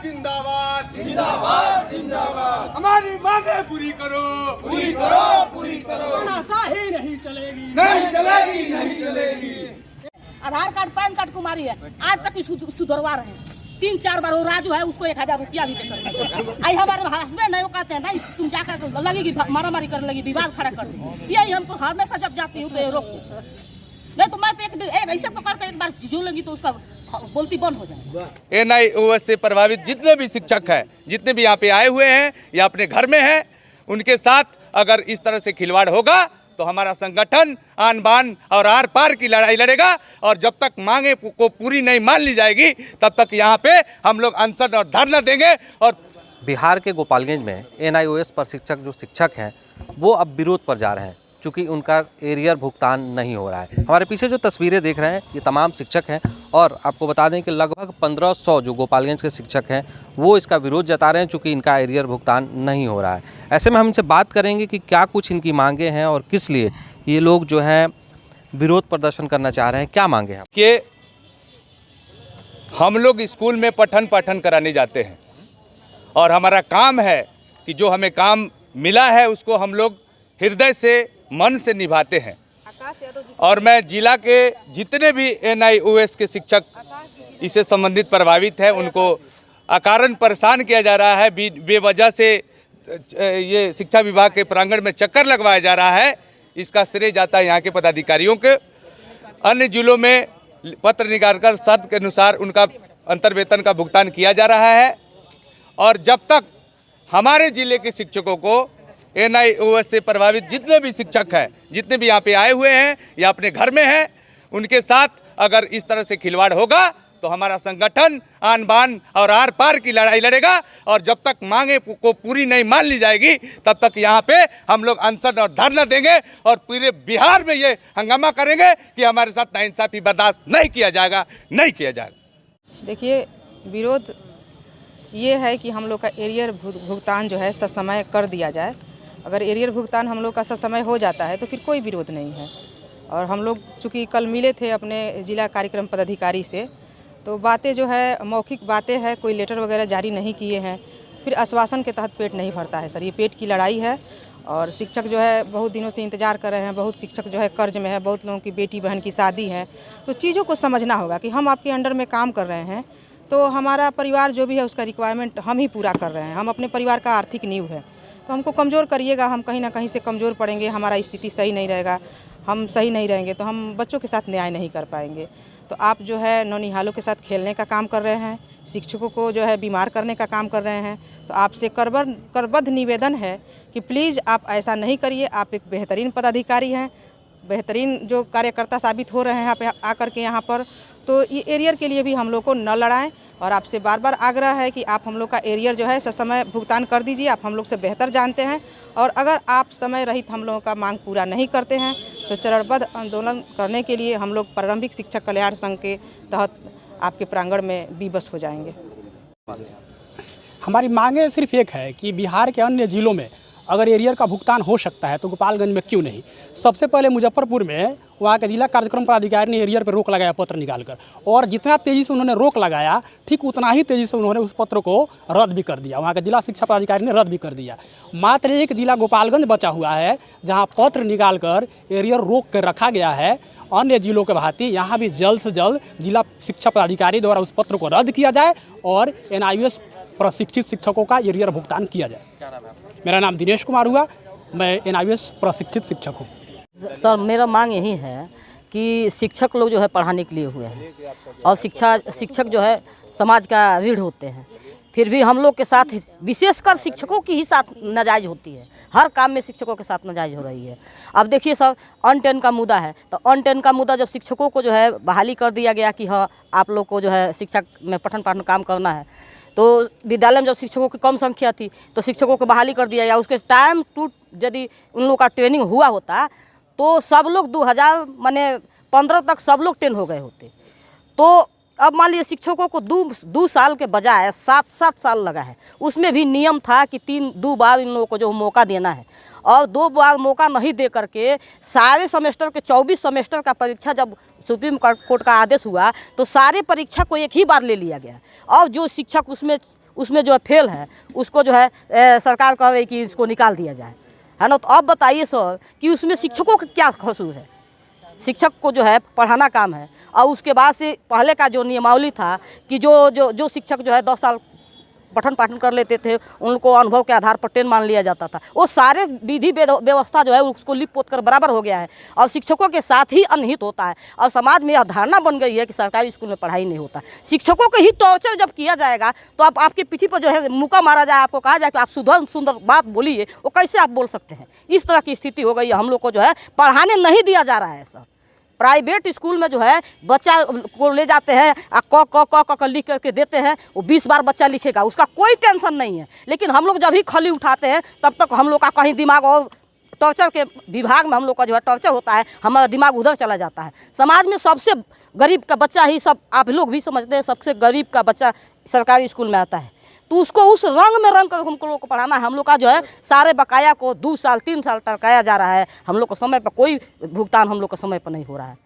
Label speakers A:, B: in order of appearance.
A: जिंदाबाद जिंदाबाद जिंदाबाद। हमारी मांगे पूरी करो पूरी करो पूरी करो।
B: तानाशाही नहीं चलेगी
A: नहीं चलेगी नहीं चलेगी।
B: आधार कार्ड पैन कार्ड कुमारी है, आज तक सुधरवा रहे हैं। 3-4 बार वो राजू है, उसको 1000 रुपया भी देकर आई। हमारे हस्बैंड है, वो कहते हैं नहीं तुम जाकर लगेगी मारामारी करने लगी, विवाद खड़ा कर दी। यही हमको हमेशा जब जाती हूँ तो ये रोक नहीं, तो मैं तो एक ऐसे पकड़ते एक बार जो लगी तो उसका बोलती बंद हो जाए।
C: NIOS से प्रभावित जितने भी शिक्षक हैं, जितने भी यहाँ पे आए हुए हैं या अपने घर में हैं, उनके साथ अगर इस तरह से खिलवाड़ होगा तो हमारा संगठन आन बान और आर पार की लड़ाई लड़ेगा। और जब तक मांगे को पूरी नहीं मान ली जाएगी तब तक यहाँ पे हम लोग अनशन और धरना देंगे। और
D: बिहार के गोपालगंज में NIOS प्रशिक्षक जो शिक्षक हैं वो अब विरोध पर जा रहे हैं, चूँकि उनका एरियर भुगतान नहीं हो रहा है। हमारे पीछे जो तस्वीरें देख रहे हैं ये तमाम शिक्षक हैं और आपको बता दें कि लगभग 1500 जो गोपालगंज के शिक्षक हैं वो इसका विरोध जता रहे हैं, चूँकि इनका एरियर भुगतान नहीं हो रहा है। ऐसे में हम इनसे बात करेंगे कि क्या कुछ इनकी मांगे हैं और किस लिए ये लोग जो हैं विरोध प्रदर्शन करना चाह रहे हैं, क्या मांगे हैं।
C: कि हम लोग स्कूल में पठन पाठन कराने जाते हैं और हमारा काम है कि जो हमें काम मिला है उसको हम लोग हृदय से मन से निभाते हैं। और मैं जिला के जितने भी NIOS के शिक्षक इससे संबंधित प्रभावित हैं उनको अकारण परेशान किया जा रहा है, बेवजह से ये शिक्षा विभाग के प्रांगण में चक्कर लगवाया जा रहा है, इसका श्रेय जाता है यहाँ के पदाधिकारियों के। अन्य जिलों में पत्र निकालकर शर्त के अनुसार उनका अंतर्वेतन का भुगतान किया जा रहा है। और जब तक हमारे जिले के शिक्षकों को NIOS से प्रभावित जितने भी शिक्षक हैं, जितने भी यहाँ पे आए हुए हैं या अपने घर में हैं, उनके साथ अगर इस तरह से खिलवाड़ होगा तो हमारा संगठन आन बान और आर पार की लड़ाई लड़ेगा। और जब तक मांगे को पूरी नहीं मान ली जाएगी तब तक यहाँ पे हम लोग अनशन और धरना देंगे और पूरे बिहार में ये हंगामा करेंगे कि हमारे साथ नाइंसाफी बर्दाश्त नहीं किया जाएगा, नहीं किया जाएगा।
E: देखिए, विरोध ये है कि हम लोग का एरियर भुगतान जो है ससमय कर दिया जाए। अगर एरियर भुगतान हम लोग का ससमय हो जाता है तो फिर कोई विरोध नहीं है। और हम लोग चूँकि कल मिले थे अपने जिला कार्यक्रम पदाधिकारी से, तो बातें जो है मौखिक बातें हैं, कोई लेटर वगैरह जारी नहीं किए हैं। फिर आश्वासन के तहत पेट नहीं भरता है सर, ये पेट की लड़ाई है। और शिक्षक जो है बहुत दिनों से इंतज़ार कर रहे हैं, बहुत शिक्षक जो है कर्ज में है, बहुत लोगों की बेटी बहन की शादी है। तो चीज़ों को समझना होगा कि हम आपके अंडर में काम कर रहे हैं तो हमारा परिवार जो भी है उसका रिक्वायरमेंट हम ही पूरा कर रहे हैं। हम अपने परिवार का आर्थिक नींव है, तो हमको कमज़ोर करिएगा, हम कहीं ना कहीं से कमज़ोर पड़ेंगे, हमारा स्थिति सही नहीं रहेगा, हम सही नहीं रहेंगे तो हम बच्चों के साथ न्याय नहीं कर पाएंगे। तो आप जो है नौनिहालों के साथ खेलने का काम कर रहे हैं, शिक्षकों को जो है बीमार करने का काम कर रहे हैं। तो आपसे करबद्ध निवेदन है कि प्लीज़ आप ऐसा नहीं करिए। आप एक बेहतरीन पदाधिकारी हैं, बेहतरीन जो कार्यकर्ता साबित हो रहे हैं यहाँ पे आकर के यहाँ पर। तो ये एरियर के लिए भी हम लोग को न लड़ाएं। और आपसे बार बार आग्रह है कि आप हम लोग का एरियर जो है ससमय भुगतान कर दीजिए। आप हम लोग से बेहतर जानते हैं और अगर आप समय रहित हम लोगों का मांग पूरा नहीं करते हैं तो चरणबद्ध आंदोलन करने के लिए हम लोग प्रारंभिक शिक्षक कल्याण संघ के तहत आपके प्रांगण में विवश हो जाएंगे।
F: हमारी मांगे सिर्फ एक है कि बिहार के अन्य जिलों में अगर एरियर का भुगतान हो सकता है तो गोपालगंज में क्यों नहीं। सबसे पहले मुजफ्फरपुर में वहाँ के जिला कार्यक्रम पदाधिकारी ने एरियर पर रोक लगाया पत्र निकालकर, और जितना तेज़ी से उन्होंने रोक लगाया ठीक उतना ही तेज़ी से उन्होंने उस पत्र को रद्द भी कर दिया। वहाँ के जिला शिक्षा पदाधिकारी ने रद्द भी कर दिया। मात्र एक जिला गोपालगंज बचा हुआ है जहाँ पत्र निकालकर एरियर रोक कर रखा गया है। अन्य जिलों के भांति यहाँ भी जल्द से जल्द जिला शिक्षा पदाधिकारी द्वारा उस पत्र को रद्द किया जाए और NIOS प्रशिक्षित शिक्षकों का एरियर भुगतान किया जाए। मेरा नाम दिनेश कुमार हुआ, मैं NIOS प्रशिक्षित शिक्षक हूँ।
B: सर मेरा मांग यही है कि शिक्षक लोग जो है पढ़ाने के लिए हुए हैं और शिक्षक जो है समाज का रीढ़ होते हैं, फिर भी हम लोग के साथ विशेषकर शिक्षकों की ही साथ नाजायज़ होती है। हर काम में शिक्षकों के साथ नाजायज़ हो रही है। अब देखिए सर, अन-10 का मुद्दा है, तो अन-10 का मुद्दा जब शिक्षकों को जो है बहाली कर दिया गया कि हाँ आप लोग को जो है शिक्षा में पठन पाठन काम करना है, तो विद्यालय में जब शिक्षकों की कम संख्या थी तो शिक्षकों को बहाली कर दिया या उसके टाइम टू यदि उन लोगों का ट्रेनिंग हुआ होता तो सब लोग 2015 तक सब लोग ट्रेन हो गए होते। तो अब मान लीजिए शिक्षकों को 2 साल के बजाय 7 साल लगा है। उसमें भी नियम था कि 2 बार इन लोगों को जो मौका देना है, और 2 बार मौका नहीं दे करके सारे सेमेस्टर के 24 सेमेस्टर का परीक्षा जब सुप्रीम कोर्ट का आदेश हुआ तो सारे परीक्षा को एक ही बार ले लिया गया। और जो शिक्षक उसमें उसमें जो है फेल है उसको जो है सरकार कह रही कि इसको निकाल दिया जाए, है ना। तो अब बताइए सर कि उसमें शिक्षकों का क्या कसूर है? शिक्षक को जो है पढ़ाना काम है, और उसके बाद से पहले का जो नियमावली था कि जो शिक्षक जो है 10 साल पठन पाठन कर लेते थे उनको अनुभव के आधार पर 10 मान लिया जाता था। वो सारे विधि व्यवस्था जो है उसको लिप पोत कर बराबर हो गया है, और शिक्षकों के साथ ही अनहित होता है। और समाज में यह धारणा बन गई है कि सरकारी स्कूल में पढ़ाई नहीं होता। शिक्षकों को ही टॉर्चर जब किया जाएगा तो आप आपकी पीठी पर जो है मुक्का मारा जाए, आपको कहा जाए कि आप सुंदर बात बोलिए, वो कैसे आप बोल सकते हैं? इस तरह की स्थिति हो गई है। हम लोग को जो है पढ़ाने नहीं दिया जा रहा है सर। प्राइवेट स्कूल में जो है बच्चा को ले जाते हैं क लिख करके देते हैं, वो 20 बार बच्चा लिखेगा, उसका कोई टेंशन नहीं है। लेकिन हम लोग जब ही खली उठाते हैं तब तक हम लोग का कहीं दिमाग, और टॉर्चर के विभाग में हम लोग का जो है टॉर्चर होता है, हमारा दिमाग उधर चला जाता है। समाज में सबसे गरीब का बच्चा ही, सब आप लोग भी समझते हैं, सबसे गरीब का बच्चा सरकारी स्कूल में आता है, तो उसको उस रंग में रंग कर हमको लोग को पढ़ाना है। हम लोग का जो है सारे बकाया को 2 साल 3 साल टरकाया जा रहा है। हम लोग को समय पर कोई भुगतान हम लोग को समय पर नहीं हो रहा है।